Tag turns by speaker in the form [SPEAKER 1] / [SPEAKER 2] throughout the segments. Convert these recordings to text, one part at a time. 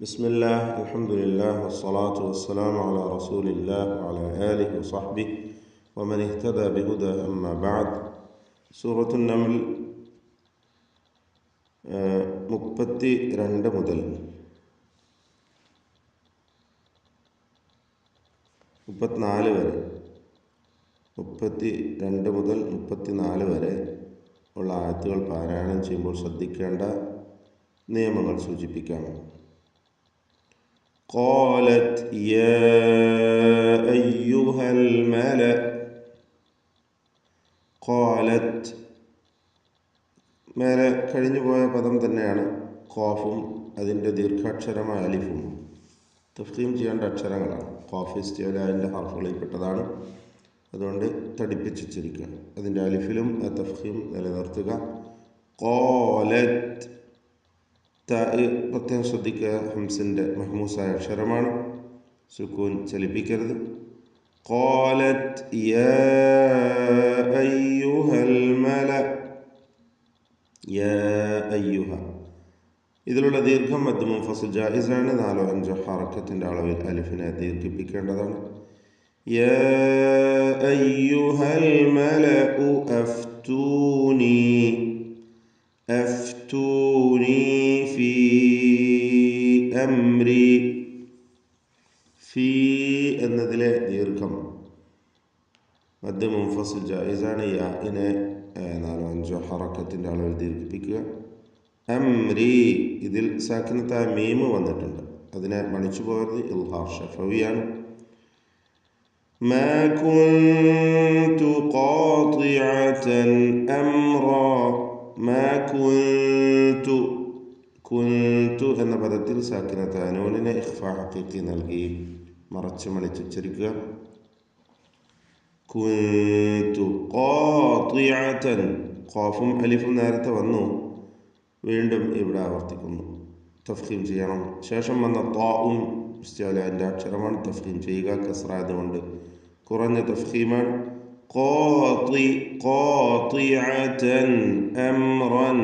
[SPEAKER 1] بسم الله الحمد لله والصلاة والسلام على رسول الله وعلى آله وصحبه ومن اهتدى بهدى أما بعد. سورة النمل 32 മുതൽ 34 വരെ 32 മുതൽ 34 വരെ ഉള്ള ആയത്തുകൾ പാരായണം ചെയ്യുമ്പോൾ ശ്രദ്ധിക്കേണ്ട നിയമങ്ങൾ സൂചിപ്പിക്കാം. قالت يا أيها الملأ. قالت മേലെ കഴിഞ്ഞു പോയ പദം തന്നെയാണ്. ഖാഫും അതിൻ്റെ ദീർഘാക്ഷരമായ അലിഫും തഫ്ഖീം ചെയ്യേണ്ട അക്ഷരങ്ങളാണ്. ഖാഫ് ഇസ്തിഅലാഇൻ്റെ ഹർഫുകളിൽപ്പെട്ടതാണ്. അതുകൊണ്ട് തടിപ്പിച്ചിരിക്കുക. അതിൻ്റെ അലിഫിലും തഫ്ഖീം നിലനിർത്തുക. ഖാലത്ത് പ്രത്യേകം ശ്രദ്ധിക്കുക. ഹംസിൻ്റെ മഹ്മൂസായ അക്ഷരമാണ്. സുക്കൂൻ ചലിപ്പിക്കരുത്. ഖാലത്ത് യാ അയ്യുഹൽ മല. യാ അയ്യുഹ ഇതിലുള്ള ദീർഘം മദ് മുൻഫസിൽ ജായിസാണ്. 4-5 ഹറക്കത്തിൻ്റെ അളവിൽ അലിഫിനെ ദീർഘിപ്പിക്കേണ്ടതാണ്. യാ അയ്യുഹൽ മലഉ അഫ്തൂനി. അഫ്തൂനി ഫീ അംരി. ഫീ എന്നതിലെ ദീർഘം മദ് മുൻഫസിൽ ജായിസാണ്. യാഇനെ 4-5 ഹറക്കത്തിൻ്റെ അളവിൽ ദീർഘിപ്പിക്കുക. അംരി ഇതിൽ സാക്കിനത്തായ മീമ് വന്നിട്ടുണ്ട്. അതിനെ മണിച്ചു പോയത് ഇൽഹാർ ഷഫവിയാണ്. മാ കുന്തു ഖാതിഅതൻ അംറാ. മാ കുന്തു കുന്തു എന്ന പദത്തിൽ സാക്കിനത്തായ നൂനിനെ ഇഖ്ഫാ ഹഖീഖി നൽകി മറച്ച് മണിച്ചുച്ചരിക്കുക. കുന്തു ഖാതിഅതൻ. ഖാഫും അലിഫും നേരത്തെ വന്നു, വീണ്ടും ഇവിടെ ആവർത്തിക്കുന്നു. തഫ്ഖീം ചെയ്യണം. ശേഷം വന്ന ത്വാഉം ഇസ്തിഅലാഇൻ്റെ അക്ഷരമാണ്. തഫ്ഖീം ചെയ്യുക. കസ്റായതുകൊണ്ട് കുറഞ്ഞ തഫ്ഖീമാണ്. ഖാതിഅതൻ അംറൻ.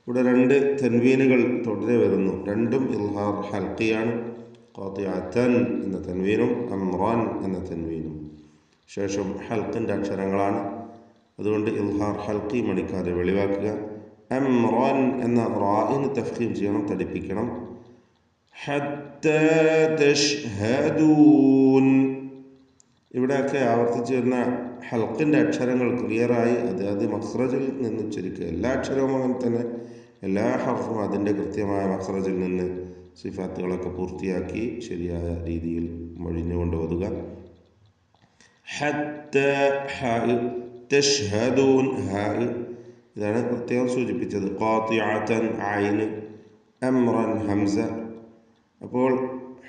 [SPEAKER 1] ഇവിടെ 2 തൻവീനുകൾ തുടരെ വരുന്നു. രണ്ടും ഇൽഹാർ ഹൽഖിയാണ്. ഖാതിഅതൻ എന്ന തൻവീനും അംറൻ എന്ന തൻവീനും ശേഷം ഹൽഖിൻ്റെ അക്ഷരങ്ങളാണ്. അതുകൊണ്ട് ഇൽഹാർ ഹൽഖി മണിക്കാതെ വെളിവാക്കുക. അംറൻ എന്ന റാഇന് തഫ്ഖീം ചെയ്യണം, തടിപ്പിക്കണം. ഹത്താ തശ്ഹദൂൻ. ഇവിടെയൊക്കെ ആവർത്തിച്ച് വരുന്ന ഹൽഖിൻ്റെ അക്ഷരങ്ങൾ ക്ലിയറായി അത് മഖ്റജിൽ നിന്ന് ഉച്ചരിക്കുക. എല്ലാ അക്ഷരവും അങ്ങനെ തന്നെ, എല്ലാ ഹർഫും അതിൻ്റെ കൃത്യമായ മഖ്റജിൽ നിന്ന് സിഫാത്തുകളൊക്കെ പൂർത്തിയാക്കി ശരിയായ രീതിയിൽ മൊഴിഞ്ഞുകൊണ്ട് ഓതുക. ഹത്താ തശ്ഹദൂൻ. ഇതാണ് പ്രത്യേകം സൂചിപ്പിച്ചത്. ഖാതിഅതൻ ഐന്, അംറൻ ഹംസ. അപ്പോൾ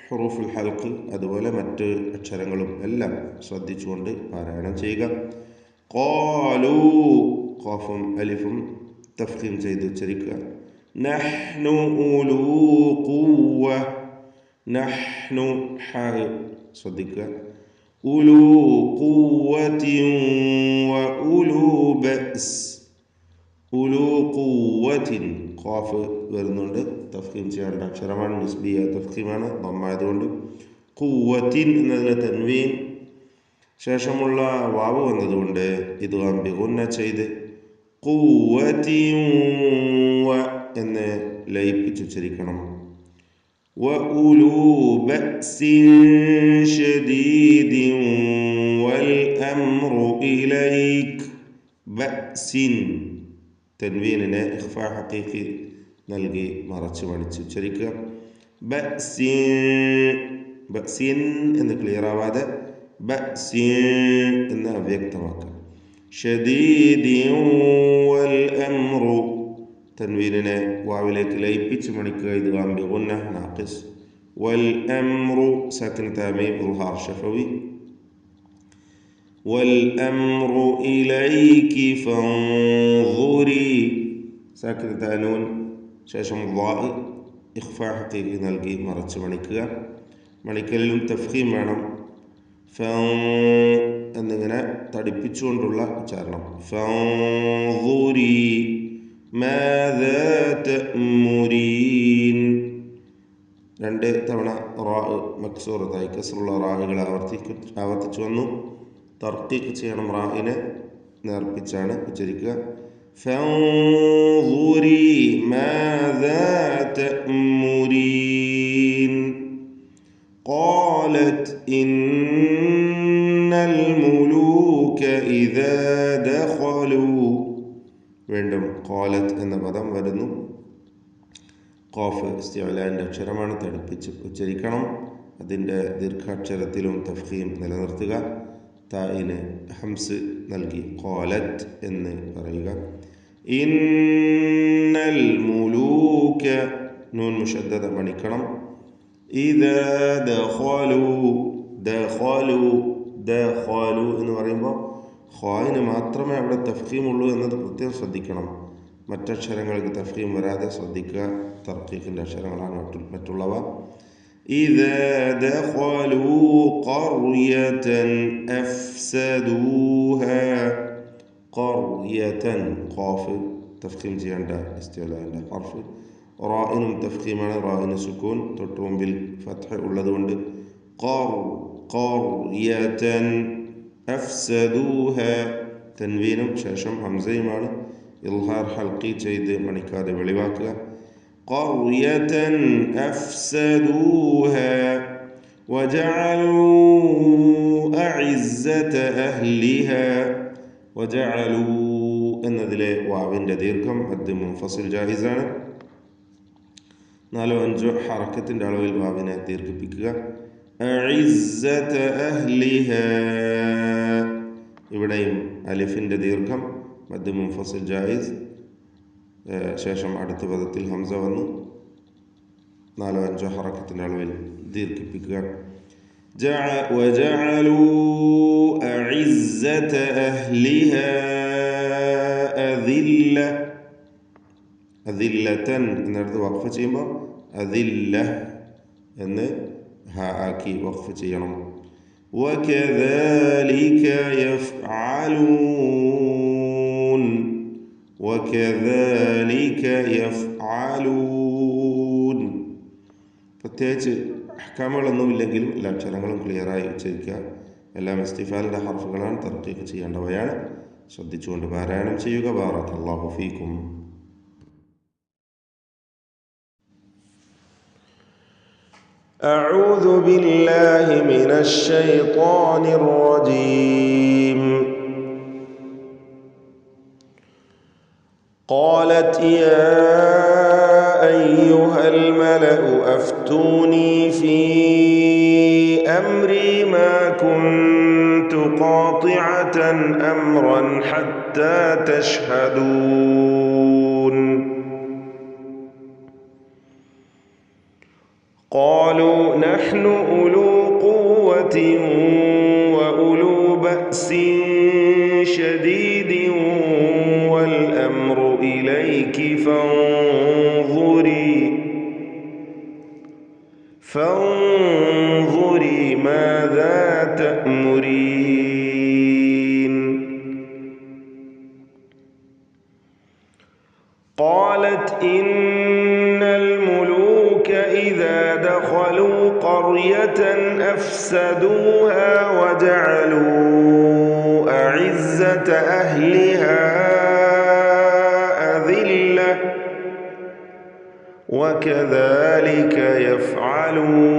[SPEAKER 1] ഹുറൂഫുൽ ഹൽഖ് അതുപോലെ മറ്റ് അക്ഷരങ്ങളും എല്ലാം ശ്രദ്ധിച്ചുകൊണ്ട് പാരായണം ചെയ്യുക. ഖാലൂ ഖാഫും അലിഫും തഫ്ഖീം ചെയ്ത് ഉച്ചരിക്കുക. നഹ്നു ഉലൂ ഖുവ്വ. നഹ്നു ഹ ശ്രദ്ധിക്കുക. ഉലൂ ഖുവ്വത്തിൻ വ ഉലൂ ബഅസ്. ഉലൂ ഖുവ്വത്തിൻ ഖാഫ് വരുന്നുണ്ട്. തഫ്ഖീം ചെയ്യേണ്ട അക്ഷരമാണ്. നിസ്ബിയ തഫ്ഖീമാണ് ദമ്മായതുകൊണ്ട്. ഖുവ്വത്തിൻ എന്നതിന് തൻവീൻ ശേഷമുള്ള വാവ് വന്നതുകൊണ്ട് ഇദ്ഗാം ബിഗുന്ന ചെയ്ത് ഖുവ്വത്തിൻ വ എന്ന് ലയിപ്പിച്ചുച്ചരിക്കണം. വ ഉലൂ ബഅസിൻ ശദീദിൻ വൽ അംറു ഇലൈക്. ബഅസിൻ തൻവീനിനെ ഇഖ്ഫാ ഹഖീഖി നൽകി മറച്ച് മണിച്ച് ഉച്ചരിക്കുക. ബഅസിൻ എന്ന് ക്ലിയർ ആവാതെ ബഅസിൻ എന്ന് അവ്യക്തമാക്കുക. ശദീദിൻ വൽ അംറു തൻവീനിനെ വാവിലേക്ക് ലയിപ്പിച്ച് മണിക്കുക. ഇദ്ഗാം ബിഗുന്ന നാഖിസ്. വൽ അംറു സാക്കിനത്തായ മീം ഇൽഹാർ ഷഫവി. والأمر إليك فانظري സാക്കിനത്തായ നൂൻ ശേഷം ളാഇ ഇഖ്ഫാ ഹഖീഖി നൽകി മറച്ച് മണിക്കുക. മണിക്കലിലും തഫ്ഖീം വേണം. എന്നിങ്ങനെ തടിപ്പിച്ചുകൊണ്ടുള്ള ഉച്ചാരണം. ഫൻദുരി. മാദാ തഅ്മുരീൻ.
[SPEAKER 2] ماذا تأمرين
[SPEAKER 1] രണ്ട് തവണ റാ മക്സൂറത്തായി കസ്റുള്ള റാഹുകൾ ആവർത്തിച്ചു വന്നു. തർക്കീഖ് ചെയ്യണം, റാഇനെ നേർപ്പിച്ചാണ് ഉച്ചരിക്കുക. ഫൻദുരി മാദാ തഅ്മുരീൻ ഖാലത് ഇന്നൽ മുലൂക ഇദാ ദഖലൂ. വീണ്ടും ഖാലത് എന്ന പദം വരുന്നു. ഖാഫ് ഇസ്തിഅലാന്റെ അക്ഷരമാണ്, തടുപ്പിച്ച് ഉച്ചരിക്കണം. അതിൻ്റെ ദീർഘാക്ഷരത്തിലും തഫ്ഖീം നിലനിർത്തുക. തായിന് ഹംസ് നൽകി ഖാലത് എന്ന് പറയുക. ഇന്നൽ മുലൂക നൂൻ മുഷദ്ദദ മണിക്കണം. ഇദാ ദഖലൂ എന്ന് പറയുമ്പോൾ ഖായിന് മാത്രമേ അവിടെ തഫ്ഖീം ഉള്ളൂ എന്നത് പ്രത്യേകം ശ്രദ്ധിക്കണം. മറ്റക്ഷരങ്ങൾക്ക് തഫ്ഖീം വരാതെ ശ്രദ്ധിക്കുക. തർക്കീഖിൻ്റെ അക്ഷരങ്ങളാണ് മറ്റുള്ളവ. إذا دخلوا قرية أفسدوها. قرية قاف تفخيم ചെയ്യേണ്ട ഇസ്തിഅലാന്റെ ഹർഫ്. റാഇനും തഫ്ഖീമാണ്, റാഇന് സുക്കൂൻ തൊട്ടുമുമ്പിൽ ഫത്ഹ് ഉള്ളതുകൊണ്ട് قرية أفسدوها. തൻവീനും ശേഷം ഹംസയുമാണ്. ഇൽഹാർ ഹൽക്കി ചെയ്ത് മണിക്കാതെ വെളിവാക്കുക. قرية أفسدوها وجعلوا أعزة أهلها. وجعلوا എന്നതിലെ വാവിൻ്റെ ദീർഘം മദ് മുൻഫസിൽ ജായിസാണ്. 4-5 ഹറക്കത്തിൻ്റെ അളവിൽ വാവിനെ ദീർഘിപ്പിക്കുക. أعزة أهلها. ഇവിടെയും അലിഫിൻ്റെ ദീർഘം മദ് മുൻഫസിൽ ജായിസ്. ശേഷം അടുത്ത പദത്തിൽ ഹംസ വന്നു. 4-5 ഹറക്കത്തിൻ്റെ അളവിൽ ദീർഘിപ്പിക്കുക. وجعلوا أعزة أهلها أذلة. അദില്ലതൻ എന്നിടത്ത് വഖഫ് ചെയ്യുമ്പോൾ അദില്ല എന്ന് ഹാ ആക്കി വഖഫ് ചെയ്യണം. وكذلك يفعلون. وكذلك يفعلون. പ്രത്യേകിച്ച് അഹ്കാമുകളൊന്നുമില്ലെങ്കിലും എല്ലാ അക്ഷരങ്ങളും ക്ലിയറായി ഉച്ചരിക്കുക. എല്ലാം ഇസ്തിഫാലിൻ്റെ ഹർഫുകളാണ്, തർക്കീഖ് ചെയ്യേണ്ടവയാണ്. ശ്രദ്ധിച്ചുകൊണ്ട് പാരായണം ചെയ്യുക. ബാറക്കല്ലാഹു ഫീക്കും. أعوذ بالله من الشيطان الرجيم. قالت يا أيها الملأ أفتوني في أمري ما كنت قاطعة أمرا حتى تشهدون. قالوا نحن أولو قوة وأولو بأس شديد والأمر إليك فانظري ماذا تأمرين. قالت إن الملوك إذا دخلوا قرية أفسدوها وجعلوا أعزة أهلها أذلة وكذلك يفعلون.